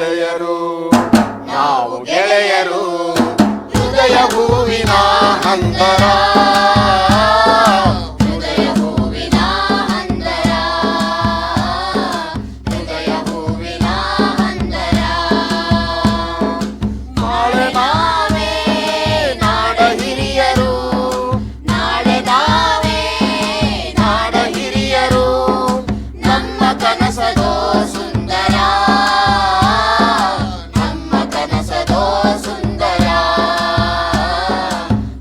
ಗೆಳೆಯರು, ನಾವು ಗೆಳೆಯರು, ಹೃದಯ ಹೂವಿನ ಹಂದರ, ಹೃದಯ ಹೂವಿನ ಹಂದರ, ಹೃದಯ ಹೂವಿನ ಹಂದರ. ನಾಳೆ ನಾವೇ ನಾಡ ಹಿರಿಯರು, ನಾಳೆ ನಾವೇ ನಾಡ ಹಿರಿಯರು, ನಮ್ಮ ಕನಸದೋ ಸುಂದರ, ನಮ್ಮ ಕನಸದೋ ಸುಂದರ,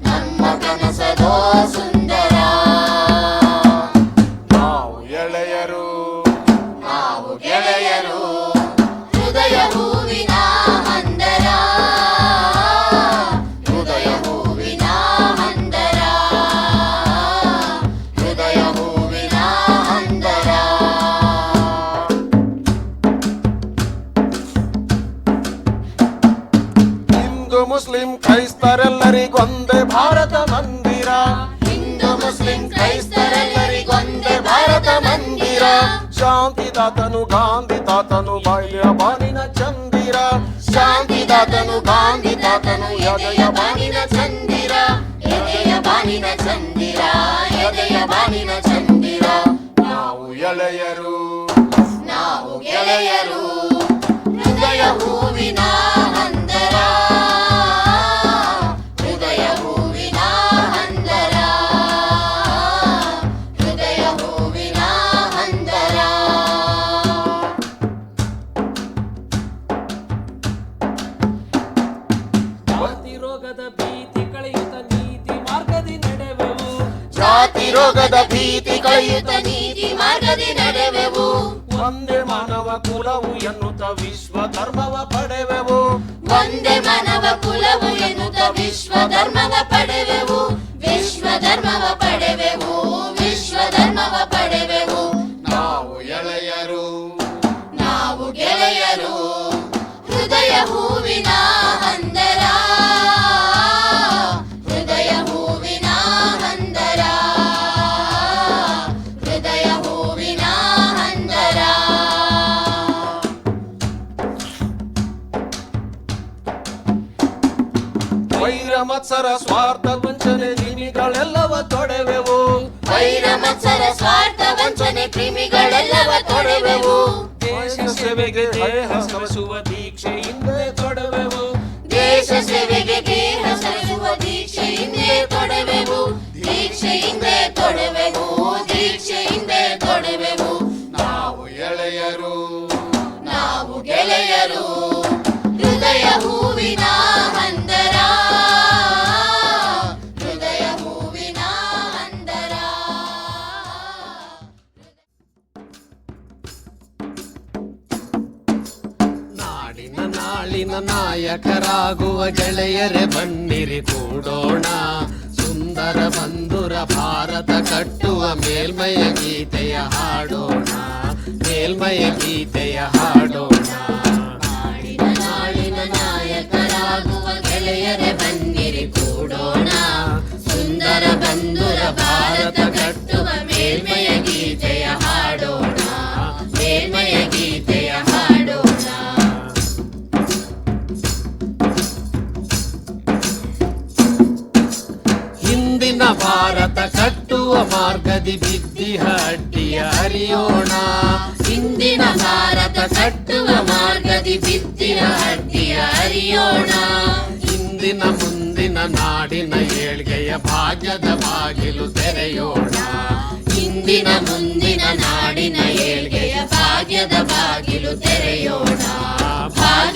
ನಮ್ಮ ಕನಸದೋ ಸುಂದರ. ನಾವು ಗೆಳೆಯರು, ನಾವು ಗೆಳೆಯರು, ಹೃದಯ ಹೂವಿನ ಹಂದರ, ಹೃದಯ ಹೂವಿನ ಹಂದರ, ಹೃದಯ ಹೂವಿನ ಹಂದರ. ಹಿಂದೂ ಮುಸ್ಲಿಂ ಕ್ರೈಸ್ತರೆಲ್ಲರಿಗೊಂದೇ ಭಾರತ ಮಂದಿರ, ಹಿಂದೂ ಮುಸ್ಲಿಂ ಕ್ರೈಸ್ತರೆಲ್ಲರಿಗೊಂದೇ ಭಾರತ ಮಂದಿರ. ಶಾಂತಿದಾತನು ಗಾಂಧಿ ತಾತನು ಬಾಲ್ಯ ಬಾನಿನ ಚಂದಿರ, ಶಾಂತಿದಾತನು ಗಾಂಧಿ ತಾತನು ಎದೆಯ ಬಾನಿನ ಚಂದಿರ, ಎದೆಯ ಬಾನಿನ ಚಂದಿರ, ಎದೆಯ ಬಾನಿನ ಚಂದಿರ. ನಾವು ಎಳೆಯರು, ನಾವು ಗೆಳೆಯರು, ಹೃದಯ ಹೂವಿನ ಹಂದರ, ಹೃದಯ ಹೂವಿನ ಹಂದರ, ಹೃದಯ ಹೂವಿನ ಹಂದರ. ಜಾತಿ ರೋಗದ ಭೀತಿ ಕಳೆಯುತ್ತ ನೀತಿ ಮಾರ್ಗದಿ ನಡೆವೆವು, ಜಾತಿ ರೋಗದ ಭೀತಿ ಕಳೆಯುತ್ತ ನೀತಿ ಮಾರ್ಗದಿ ನಡೆವೆವು. ಒಂದೇ ಮಾನವ ಕುಲವು ಎನ್ನುತ್ತ ವಿಶ್ವ ಧರ್ಮವ ಪಡೆವೆವು, ಒಂದೇ ಮಾನವ ಕುಲವು ಎನ್ನುತ್ತ ವಿಶ್ವ ಧರ್ಮವ ಪಡೆವೆವು, ವಿಶ್ವ ಧರ್ಮವ ಪಡೆವೆವು, ವಿಶ್ವ ಧರ್ಮವ ಪಡೆವೆವು. ನಾವು ಎಳೆಯರು, ನಾವು ಗೆಳೆಯರು, ಹೃದಯ ಹೂವಿನ ಹಂದರ, ಹೃದಯ ಹೂವಿನ ಹಂದರ, ಹೃದಯ ಹೂವಿನ ಹಂದರ. ವೈರ ಮತ್ಸರ ಸ್ವಾರ್ಥ ವಂಚನೆ ಕ್ರಿಮಿಗಳೆಲ್ಲವ ತೊಡೆವೆವು, ವೈರ ಮತ್ಸರ ಸ್ವಾರ್ಥ ವಂಚನೆ ಕ್ರಿಮಿಗಳೆಲ್ಲವ ತೊಡೆವೆವು. ದೇಶ ಸೇವೆಗೆ ದೇಹ ಶ್ರಮಿಸುವ ದೀಕ್ಷೆಯಿಂದೇ ತೊಡೆವೆವು, ದೇಶ ಸೇವೆಗೆ ದೇಹ ಸರಿಸುವ ದೀಕ್ಷೆಯಿಂದೇ ತೊಡೆವೆವು, ದೀಕ್ಷೆಯಿಂದೇ ತೊಡೆವೆವು, ದೀಕ್ಷೆಯಿಂದೇ ತೊಡೆವೆವು. ನಾವು ಎಳೆಯರು, ನಾವು ಗೆಳೆಯರು, ಹೃದಯ ಹೂವಿನ ಹಂದರ, ಹೃದಯ ಹೂವಿನ ಹಂದರ. ನಾಡಿನ ನಾಳಿನ ನಾಯಕರಾಗುವ ಗೆಳೆಯರೆ ಬನ್ನಿರಿ ಕೂಡೋಣ, ಸುಂದರ ಬಂಧುರ ಭಾರತ ಕಟ್ಟುವ ಮೇಲ್ಮಯ ಗೀತೆಯ ಹಾಡೋಣ, ಮೇಲ್ಮಯ ಗೀತೆಯ ಹಾಡೋಣ. ನಾಡಿನ ನಾಳಿನ ನಾಯಕರಾಗುವ ಗೆಳೆಯರೆ ಬನ್ನಿರಿ ಕೂಡೋಣ, ಸುಂದರ ಬಂಧುರ ಭಾರತ ಕಟ್ಟುವ ಮೇಲ್ಮಯ ಗೀತೆಯ ಹಾಡೋಣ, ಮೇಲ್ಮಯ ಗೀತೆಯ ಹಾಡೋಣ. ಹಿಂದಿನ ಭಾರತ ಕಟ್ಟುವ ಮಾರ್ಗದಿ ಬಿದ್ದಿಹ ಅಡ್ಡಿಯ ಅರಿಯೋಣ, ಹಿಂದಿನ ಭಾರತ ಕಟ್ಟುವ ಮಾರ್ಗದಿ ಬಿದ್ದಿರ ಅಡ್ಡಿಯ ಅರಿಯೋಣ. ಇಂದಿನ ಮುಂದಿನ ನಾಡಿನ ಏಳ್ಗೆಯ ಭಾಗ್ಯದ ಬಾಗಿಲು ತೆರೆಯೋಣ, ಇಂದಿನ ಮುಂದಿನ ನಾಡಿನ ಏಳ್ಗೆಯ ಭಾಗ್ಯದ ಬಾಗಿಲು ತೆರೆಯೋಣ, ಭಾಗ್ಯದ